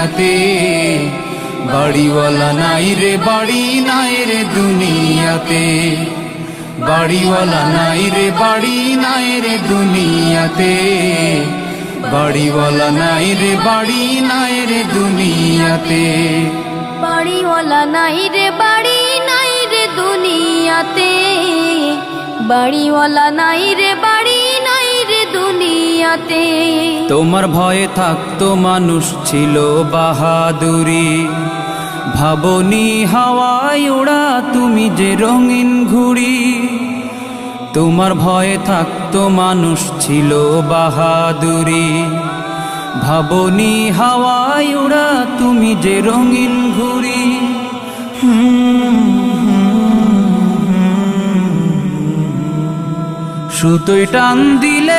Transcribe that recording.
দুনিয়াতে, বাড়িওয়ালা নাই রে বাড়ি নাই রে দুনিয়াতে, বাড়িওয়ালা নাই রে বাড়ি নাই রে দুনিয়াতে, বাড়িওয়ালা নাই রে বাড়ি নাই রে দুনিয়াতে, বাড়িওয়ালা নাই রে বাড়ি নাই রে দুনিয়াতে, বাড়িওয়ালা নাই রে বাড়ি নাই রে দুনিয়াতে। তোমার ভয়ে থাকতো মানুষ ছিল বাহাদুরি, ভাবনি হাওয়ায় ওড়া তুমি যে রঙিন ঘুড়ি। তোমার ভয়ে থাকতো মানুষ ছিল বাহাদুরি, ভাবনি হাওয়ায় ওড়া তুমি যে রঙিন ঘুড়ি। সুতোয় টান দিলে